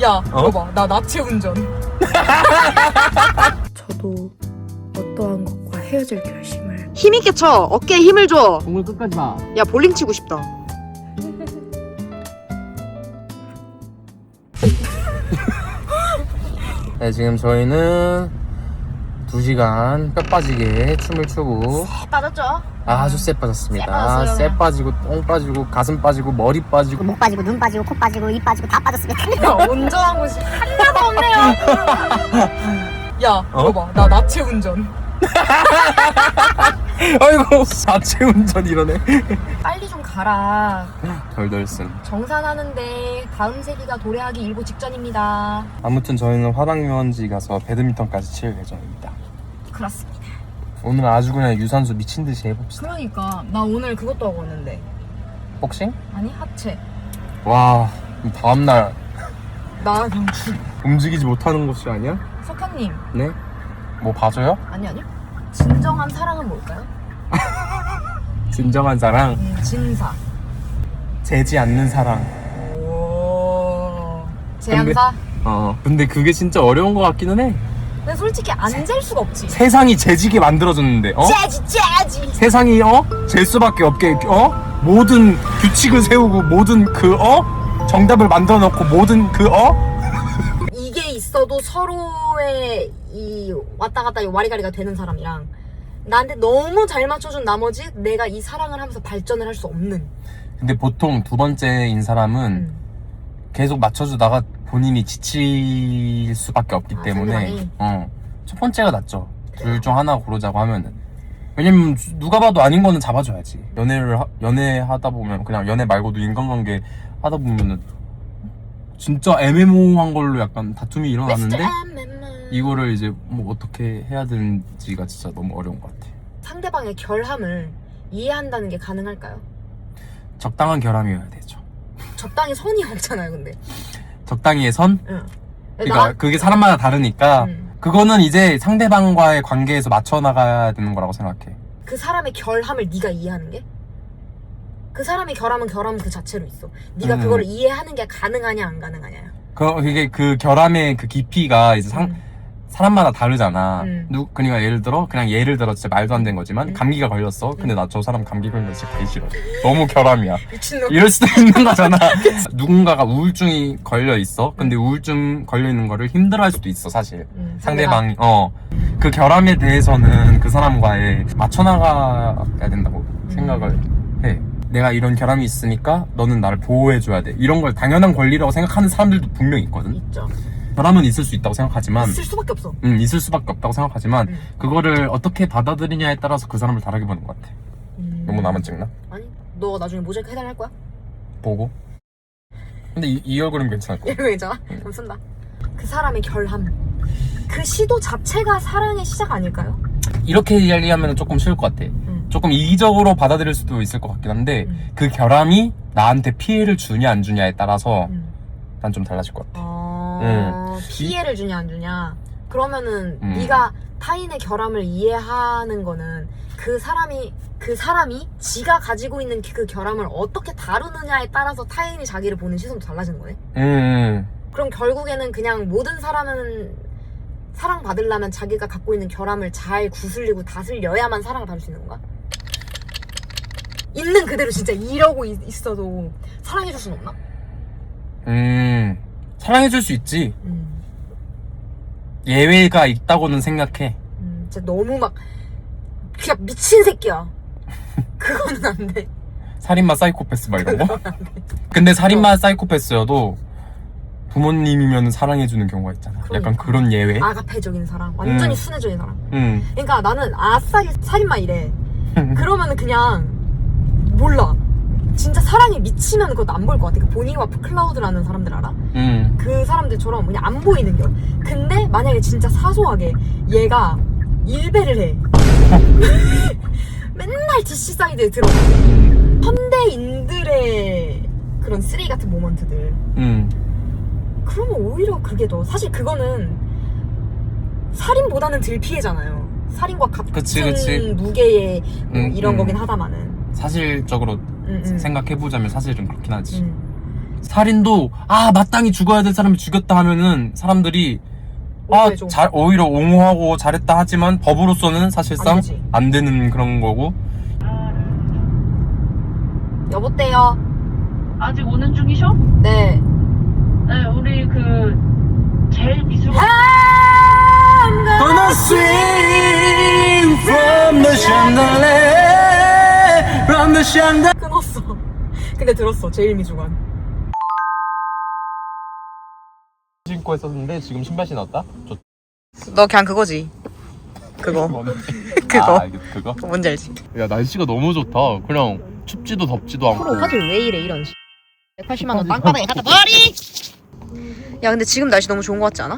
야, 봐봐. 나 나체 운전. 저도 어떠한 것과 헤어질 결심을 힘있게 쳐. 어깨에 힘을 줘. 공을 끝까지 봐. 야, 볼링 치고 싶다. 네, 지금 저희는 2시간 뼈 빠지게 춤을 추고 빠졌죠? 아주 쎄 빠졌습니다. 쎄 빠졌어요, 쎄 빠지고 똥 빠지고 가슴 빠지고 머리 빠지고 목 빠지고 눈 빠지고 코 빠지고 입 빠지고 다 빠졌습니다. 야, 운전한 곳이 하나도 없네요. 야, 봐봐. 나 나체 운전. 아이고 자체 운전 이러네. 빨리 좀 가라. 덜덜쓴. 정산하는데 다음 세기가 도래하기 일보 직전입니다. 아무튼 저희는 화랑유원지 가서 배드민턴까지 칠 예정입니다. 그렇습니다. 오늘 아주 그냥 유산소 미친듯이 해봅시다. 그러니까 나 오늘 그것도 하고 왔는데. 복싱? 아니, 하체. 와 다음날 나 그냥 움직이지 못하는 곳이 아니야? 석현님. 네? 뭐 봐줘요? 아니요. 진정한 사랑은 뭘까요? 진정한 사랑, 진사. 재지 않는 사랑. 오. 제한사? 근데 그게 진짜 어려운 것 같기는 해. 근데 솔직히 안 잴 수가 없지. 세상이 재지게 만들어줬는데, 재지. 세상이, 잴 수밖에 없게, 모든 규칙을 세우고, 모든 정답을 만들어 놓고, 모든 이게 있어도 서로의 이 왔다 갔다 와리가리가 되는 사람이랑 나한테 너무 잘 맞춰준 나머지 내가 이 사랑을 하면서 발전을 할 수 없는. 근데 보통 두 번째인 사람은 계속 맞춰주다가 본인이 지칠 수밖에 없기 때문에, 상대방이? 첫 번째가 낫죠. 둘 중 하나 고르자고 하면은. 왜냐면 누가 봐도 아닌 거는 잡아줘야지. 연애하다 보면, 그냥 연애 말고도 인간관계 하다 보면은 진짜 애매모호한 걸로 약간 다툼이 일어나는데 이거를 이제 뭐 어떻게 해야 되는지가 진짜 너무 어려운 것 같아. 상대방의 결함을 이해한다는 게 가능할까요? 적당한 결함이어야 되죠. 적당히 선이 없잖아요, 근데. 적당히의 선? 응. 그러니까 그게 사람마다 다르니까 그거는 이제 상대방과의 관계에서 맞춰 나가야 되는 거라고 생각해. 그 사람의 결함을 네가 이해하는 게? 그 사람의 결함은 그 자체로 있어. 네가 그걸 이해하는 게 가능하냐 안 가능하냐야. 그게 그 결함의 그 깊이가 이제 사람마다 다르잖아. 그러니까 예를 들어 진짜 말도 안 되는 거지만 감기가 걸렸어. 근데 나 저 사람 감기 걸린 거 진짜 되게 싫어. 너무 결함이야. 미친놈. 이럴 수도 있는 거잖아. 누군가가 우울증이 걸려 있어. 근데 우울증 걸려 있는 거를 힘들어할 수도 있어, 사실. 상대방이. 그 결함에 대해서는 그 사람과의 맞춰 나가야 된다고 생각을 해. 내가 이런 결함이 있으니까 너는 나를 보호해줘야 돼. 이런 걸 당연한 권리라고 생각하는 사람들도 분명히 있거든. 있죠. 결함은 있을 수 있다고 생각하지만 있을 수밖에 없어. 있을 수밖에 없다고 생각하지만 그거를 어떻게 받아들이냐에 따라서 그 사람을 다르게 보는 것 같아. 너무 나만 찍나? 아니, 너 나중에 모자이크 해달할 거야? 보고. 근데 이 얼굴은 괜찮을 거야. 이거 괜찮아? 그럼 쓴다. 그 사람의 결함. 그 시도 자체가 사랑의 시작 아닐까요? 이렇게 이야기하면 조금 쉬울 것 같아. 조금 이기적으로 받아들일 수도 있을 것 같긴 한데 그 결함이 나한테 피해를 주냐 안 주냐에 따라서 난 좀 달라질 것 같아. 피해를 주냐 안 주냐. 그러면은 네가 타인의 결함을 이해하는 거는 그 사람이 지가 가지고 있는 그 결함을 어떻게 다루느냐에 따라서 타인이 자기를 보는 시선도 달라지는 거네. 그럼 결국에는 그냥 모든 사람은 사랑받으려면 자기가 갖고 있는 결함을 잘 구슬리고 다스려야만 사랑을 받을 수 있는 건가? 있는 그대로 진짜 이러고 있어도 사랑해줄 순 없나? 사랑해줄 수 있지. 예외가 있다고는 생각해. 진짜 너무 막 그냥 미친 새끼야. 그거는 안 돼. 살인마 사이코패스 막 이런 거? 근데 살인마 사이코패스여도 부모님이면 사랑해주는 경우가 있잖아. 그러니까. 약간 그런 예외? 아가페적인 사랑. 완전히 순애적인 사랑. 응. 그러니까 나는 아싸리 살인마 이래. 그러면은 그냥 몰라. 진짜 사랑에 미치면 그것도 안 보일 것 같아. 그 보니와 클라우드라는 사람들 알아? 그 사람들처럼 그냥 안 보이는 겨. 근데 만약에 진짜 사소하게 얘가 일배를 해. 맨날 DC 사이드에 들어가. 현대인들의 그런 쓰레기 같은 모먼트들. 그러면 오히려 그게 더 사실 그거는 살인보다는 덜 피해잖아요. 살인과 같은 그치. 무게의 이런 거긴 하다마는 사실적으로 생각해보자면 사실은 그렇긴 하지. 살인도 마땅히 죽어야 될 사람이 죽였다 하면은 사람들이 오해죠. 오히려 옹호하고 잘했다 하지만 법으로서는 사실상 안 되지. 안 되는 그런 거고. 여보세요. 아직 오는 중이셔? 네. 네, 우리 그 제일 미술관 Gonna swing from the chandelier, from the chandelier. 끊었어. 근데 들었어. 제일미주관. 신고 했었는데 지금 신발 신었다? 너 그냥 그거지. 그거. 그거? 그거? 뭔지 알지? 야 날씨가 너무 좋다. 그냥 춥지도 덥지도 않고. 프로 화질 왜 이래 이런 180만 원 땅바닥에 갖다 버리! 야 근데 지금 날씨 너무 좋은 거 같지 않아?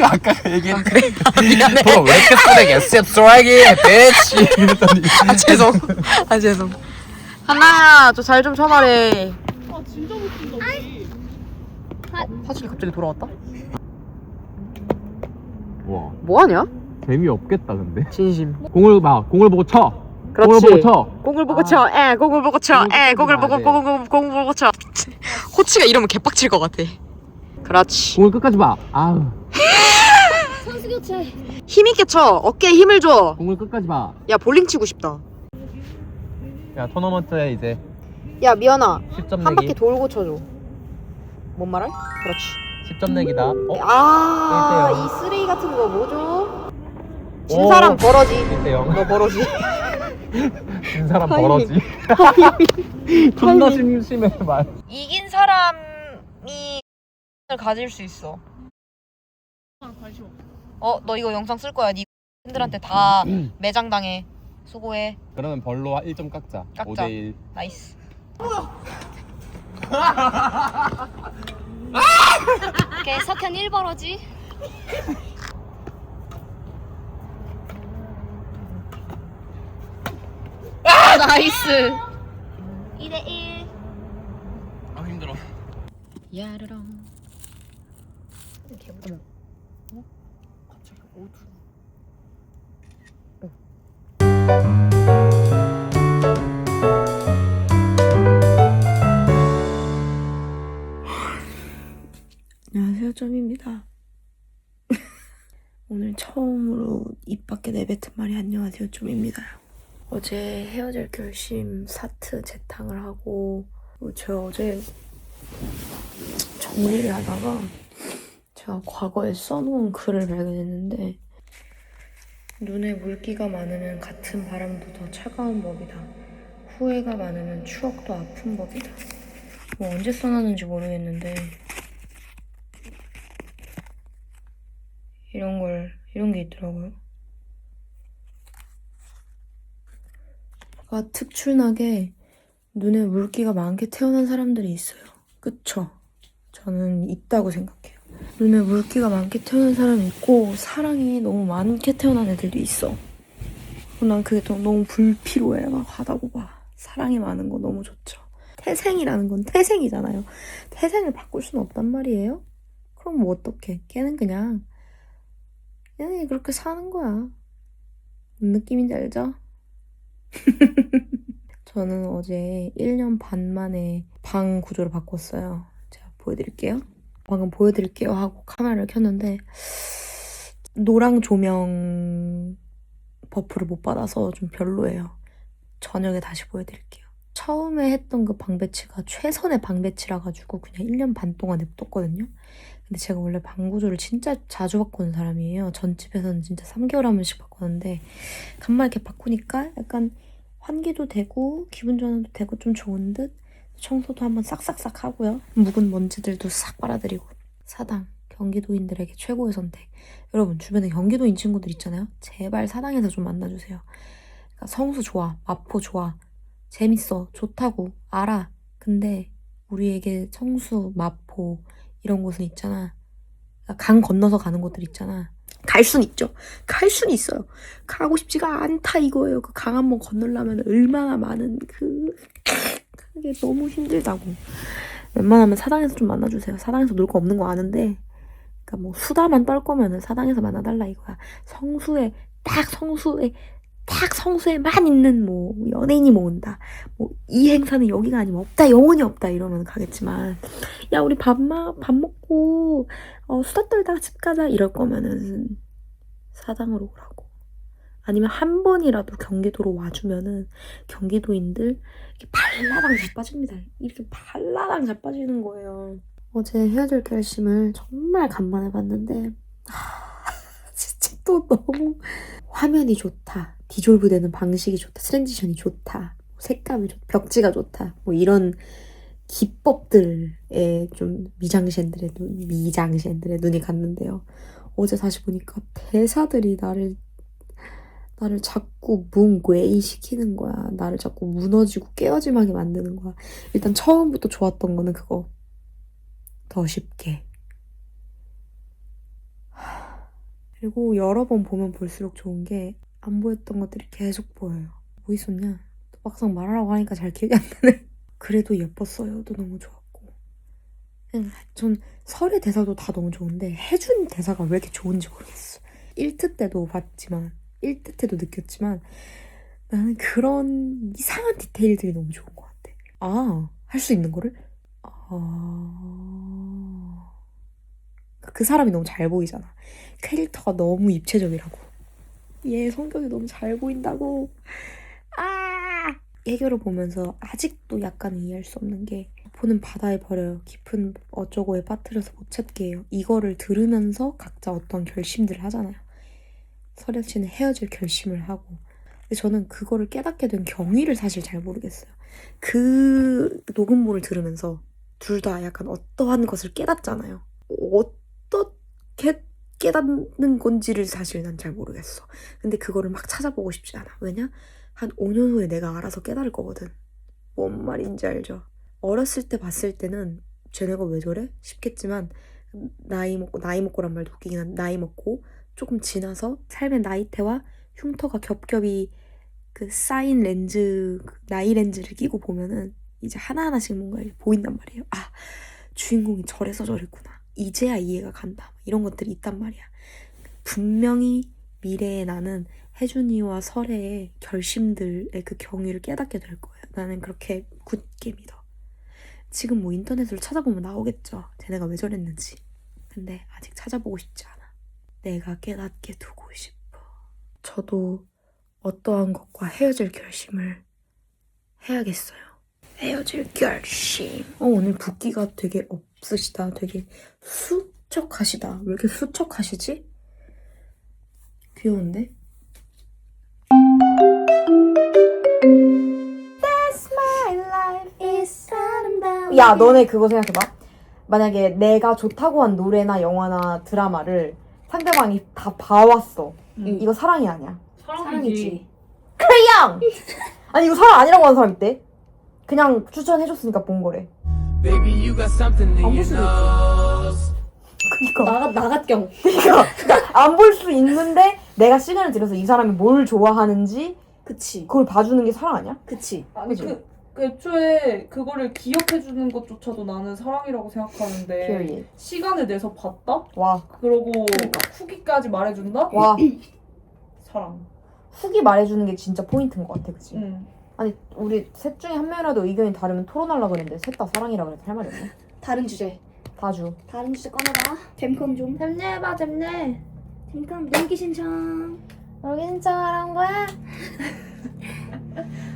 아까 얘기했 그래? 미안해. 왜 이렇게 쓰레기야? 씁쓸하게 bitch 이랬더니 죄송. 하나야 저 잘 좀 쳐봐래. 아 진짜 못친다 우리. 화질이 갑자기 돌아왔다? 와 뭐하냐? 재미없겠다 근데. 진심. 공을 보고 쳐. 그렇지. 공을 보고 쳐. 공을 보고 쳐. 공을 보고 쳐. 공을 보고 공을 보고 쳐. 호치가 이러면 개빡칠 것 같아. 그렇지. 공을 끝까지 봐. 아우. 힘있게 쳐. 어깨에 힘을 줘. 공을 끝까지 봐. 야 볼링 치고 싶다. 야 토너먼트에 이제 야 미연아 10점 한 바퀴 내기. 돌고 쳐줘. 뭔 말할? 그렇지. 10점 내기다. 이 쓰레기 같은 거 뭐죠? 진 오. 사람 버러지. 1대0. 너 버러지. 진 사람 타이밍. 버러지. 존나 심심해 말. 이긴 사람이 을 가질 수 있어. 관심 없어. 너 이거 영상 쓸 거야. 네 팬들한테 다 매장당해. 수고해. 그러면 벌로 1점 깎자. 깎자. 5대1. 나이스. 오케이, 석현 1버러지. 나이스. 2대1. 아 힘들어. 야르랑. 어머. 갑자기 어두. 안녕하세요, 점입니다. 오늘 처음으로 입 밖에 내뱉은 말이 안녕하세요, 점입니다. 어제 헤어질 결심 사트 재탕을 하고 제가 어제 정리를 하다가 제가 과거에 써놓은 글을 발견했는데 눈에 물기가 많으면 같은 바람도 더 차가운 법이다. 후회가 많으면 추억도 아픈 법이다. 뭐 언제 써놨는지 모르겠는데 이런 게 있더라고요. 특출나게 눈에 물기가 많게 태어난 사람들이 있어요. 그쵸? 저는 있다고 생각해요. 눈에 물기가 많게 태어난 사람이 있고 사랑이 너무 많게 태어난 애들도 있어. 난 그게 너무 불필요해. 막 하다고 봐. 사랑이 많은 거 너무 좋죠. 태생이라는 건 태생이잖아요. 태생을 바꿀 수는 없단 말이에요. 그럼 뭐 어떡해. 걔는 그냥 그렇게 사는 거야. 뭔 느낌인지 알죠? 저는 어제 1년 반 만에 방 구조를 바꿨어요. 제가 보여드릴게요. 방금 보여드릴게요 하고 카메라를 켰는데 노랑 조명 버프를 못 받아서 좀 별로예요. 저녁에 다시 보여드릴게요. 처음에 했던 그 방 배치가 최선의 방 배치라 가지고 그냥 1년 반 동안 냅뒀거든요. 근데 제가 원래 방 구조를 진짜 자주 바꾸는 사람이에요. 전집에서는 진짜 3개월에 한 번씩 바꾸는데 간만에 이렇게 바꾸니까 약간 환기도 되고 기분 전환도 되고 좀 좋은 듯. 청소도 한번 싹싹싹 하고요. 묵은 먼지들도 싹 빨아들이고. 사당, 경기도인들에게 최고의 선택. 여러분 주변에 경기도인 친구들 있잖아요. 제발 사당에서 좀 만나주세요. 그러니까 성수 좋아, 마포 좋아, 재밌어, 좋다고 알아. 근데 우리에게 성수, 마포 이런 곳은 있잖아. 강 건너서 가는 곳들 있잖아. 갈 순 있죠. 갈 순 있어요. 가고 싶지가 않다 이거예요. 그 강 한번 건너려면 얼마나 많은 그게 너무 힘들다고. 웬만하면 사당에서 좀 만나주세요. 사당에서 놀 거 없는 거 아는데 그러니까 뭐 수다만 떨 거면은 사당에서 만나달라 이거야. 성수에 딱 성수에만 있는 뭐 연예인이 모은다. 뭐 이 행사는 여기가 아니면 없다. 영혼이 없다. 이러면 가겠지만 야 우리 밥 먹고 수다 떨다가 집 가자 이럴 거면은 사당으로 오라고. 아니면 한 번이라도 경기도로 와주면은 경기도인들 이렇게 발라당 자빠집니다. 이렇게 발라당 자빠지는 거예요. 어제 헤어질 결심을 정말 간만에 봤는데 진짜 또 너무 화면이 좋다. 디졸브 되는 방식이 좋다. 트랜지션이 좋다. 색감이 좋다. 벽지가 좋다. 뭐 이런 기법들에 좀 미장센들의 눈이 갔는데요. 어제 다시 보니까 대사들이 나를 자꾸 뭉괴이시키는 거야. 나를 자꾸 무너지고 깨어짐하게 만드는 거야. 일단 처음부터 좋았던 거는 그거. 더 쉽게. 그리고 여러 번 보면 볼수록 좋은 게 안 보였던 것들이 계속 보여요. 뭐 있었냐? 또 막상 말하라고 하니까 잘 기억이 안 나네. 그래도 예뻤어요도 너무 좋았고. 전 설의 대사도 다 너무 좋은데 해준 대사가 왜 이렇게 좋은지 모르겠어. 1트 때도 봤지만 1트 때도 느꼈지만 나는 그런 이상한 디테일들이 너무 좋은 것 같아. 할 수 있는 거를? 그 사람이 너무 잘 보이잖아. 캐릭터가 너무 입체적이라고. 얘 성격이 너무 잘 보인다고. 애교를 보면서 아직도 약간 이해할 수 없는 게 보는 바다에 버려요. 깊은 어쩌고에 빠뜨려서 못 찾게 해요. 이거를 들으면서 각자 어떤 결심들을 하잖아요. 설현 씨는 헤어질 결심을 하고. 근데 저는 그거를 깨닫게 된 경위를 사실 잘 모르겠어요. 그 녹음본을 들으면서 둘 다 약간 어떠한 것을 깨닫잖아요. 어떻게 깨닫는 건지를 사실 난 잘 모르겠어. 근데 그거를 막 찾아보고 싶지 않아. 왜냐? 한 5년 후에 내가 알아서 깨달을 거거든. 뭔 말인지 알죠? 어렸을 때 봤을 때는 쟤네가 왜 저래? 싶겠지만 나이 먹고란 말도 웃기긴 한데 나이 먹고 조금 지나서 삶의 나이대와 흉터가 겹겹이 그 쌓인 렌즈, 나이 렌즈를 끼고 보면은 이제 하나하나씩 뭔가 보인단 말이에요. 주인공이 저래서 저랬구나. 이제야 이해가 간다. 이런 것들이 있단 말이야. 분명히 미래에 나는 혜준이와 설의 결심들의 그 경위를 깨닫게 될 거예요. 나는 그렇게 굳게 믿어. 지금 뭐 인터넷으로 찾아보면 나오겠죠. 쟤네가 왜 저랬는지. 근데 아직 찾아보고 싶지 않아. 내가 깨닫게 두고 싶어. 저도 어떠한 것과 헤어질 결심을 해야겠어요. 헤어질 결심. 오늘 붓기가 되게 없으시다. 되게 수척하시다. 왜 이렇게 수척하시지? 귀여운데? 야, 너네 그거 생각해봐. 만약에 내가 좋다고 한 노래나 영화나 드라마를 상대방이 다 봐왔어. 이거 사랑이 아니야. 사랑이지. 크레이양! 아니 이거 사랑 아니라고 하는 사람 있대. 그냥 추천해줬으니까 본 거래. Baby, you got something in your nose. 그니까 나갓경. 그니까 안 볼 수 있는데 내가 시간을 들여서 이 사람이 뭘 좋아하는지 그치. 그걸 봐주는 게 사랑 아니야? 그치. 아니 그치? 그 애초에 그거를 기억해주는 것조차도 나는 사랑이라고 생각하는데 Period. 시간을 내서 봤다? 와. 그러고 후기까지 말해준다? 와. 사랑. 후기 말해주는 게 진짜 포인트인 것 같아, 그치? 응. 아니 우리 셋 중에 한 명이라도 의견이 다르면 토론하려고 그랬는데 셋 다 사랑이라 그래서 할 말이 없네. 다른 주제. 다주. 다른 주제 꺼내봐. 잼컴 좀. 잼내봐 잼내. 잼컴 놀기 신청. 여기 신청하란 거야?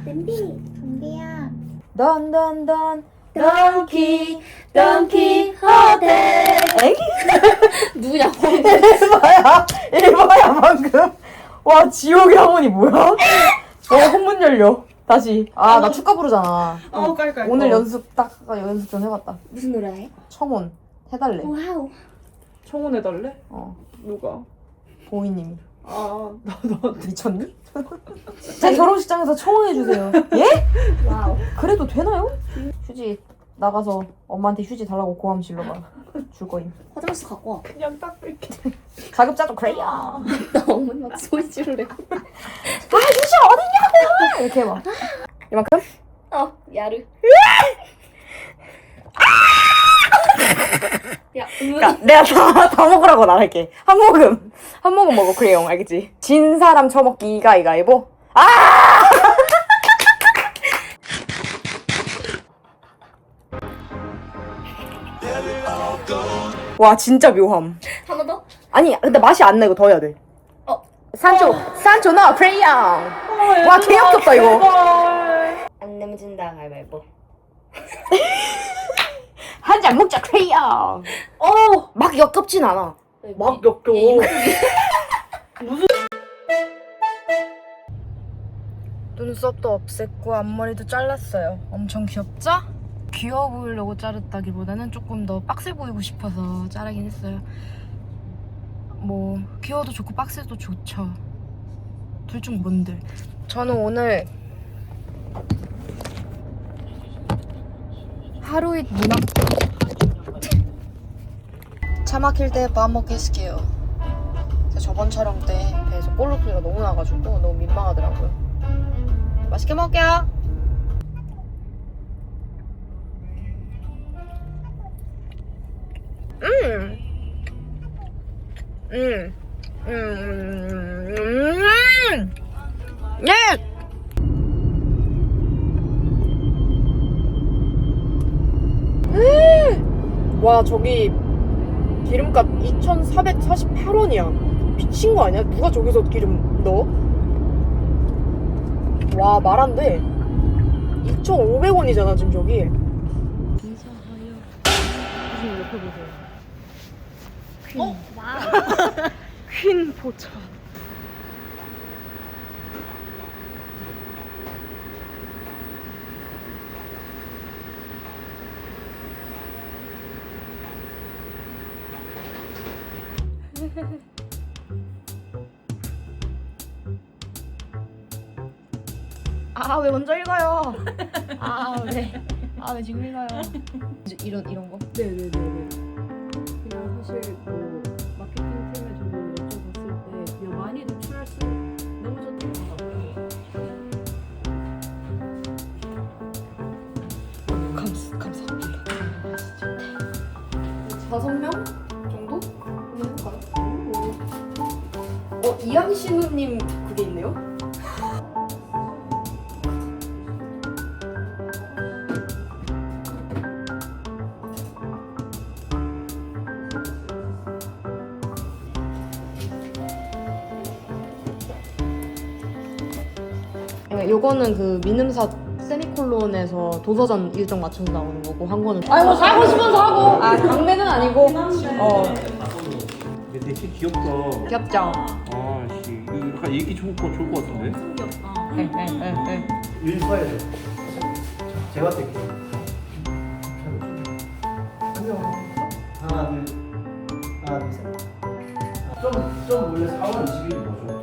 냄비. 덤비야. 던던던 던키. 던키 호텔. 에이? 누구냐? 일봐야 방금. 와 지옥의 하모니 뭐야? 혼문 열려. 다시. 나 축가 부르잖아. 깔깔. 오늘 연습 좀 해봤다. 무슨 노래 해? 청혼 해달래. 와우. 청혼해달래? 누가? 보이님이. 너 미쳤니? 제 결혼식장에서 청혼해주세요. 예? 와우. 그래도 되나요? 휴지 나가서 엄마한테 휴지 달라고 고함 질러봐. 줄 거임. 화장실 갖고 와. 그냥 닦을게. 자급자족 그래요. 나 어머니 막 소리 지르래. 휴지 어딨냐고! 이렇게 해봐. 이만큼? 야르. 야, 그러니까 내가 다 먹으라고 나갈게. 한 모금 먹어 크레용 알겠지? 진 사람 처먹기 가위가위보. 와 진짜 묘함. 하나 더? 아니 근데 맛이 안 나. 이거 더 해야 돼. 산초 너 프레이형. 와 개역겹다 이거. 안 내면 진다 가위바위보. 한 잔 먹자 크레이형. 막 역겹진 않아. 막 역겨워. 눈썹도 없앴고 앞머리도 잘랐어요. 엄청 귀엽죠? 귀여워 보이려고 자르다기보다는 조금 더 빡세 보이고 싶어서 자르긴 했어요. 뭐 귀여워도 좋고 빡세도 좋죠. 둘 중 뭔들. 저는 오늘 하루잇 문학 차 막힐 때 밥 먹겠게요. 저번 촬영 때 배에서 볼록소리가 너무 나가지고 너무 민망하더라고요. 맛있게 먹을게요. 예! 와 저기 기름값 2,448원이야. 미친 거 아니야? 누가 저기서 기름 넣어? 와 말 안 돼. 2,500원이잖아 지금 저기. 퀸 포차. 아 왜 먼저 읽어요? 아 왜 지금 읽어요? 이런 거? 네네네네. 그냥 사실 뭐 마케팅 팀에 저도 여쭤봤을 때 그냥 많이 노출할수록 너무 좋다고 하더라고요. 감사합니다. 5명 정도? 한번 해볼까요? 이양신우님 그게 있네요? 요거는 그 민음사 세미콜론에서 도서전 일정 맞춰서 나오는 거고 한 거는 뭐 사고 싶어서 하고 강매는 아니고 근데 되게 귀엽다. 귀엽죠? 아씨, 이거 약간 읽기 좋을 것 같은데. 일 써야죠. 제가 뗄게요. 하나, 둘, 셋. 좀 원래 4월 20일이 뭐죠?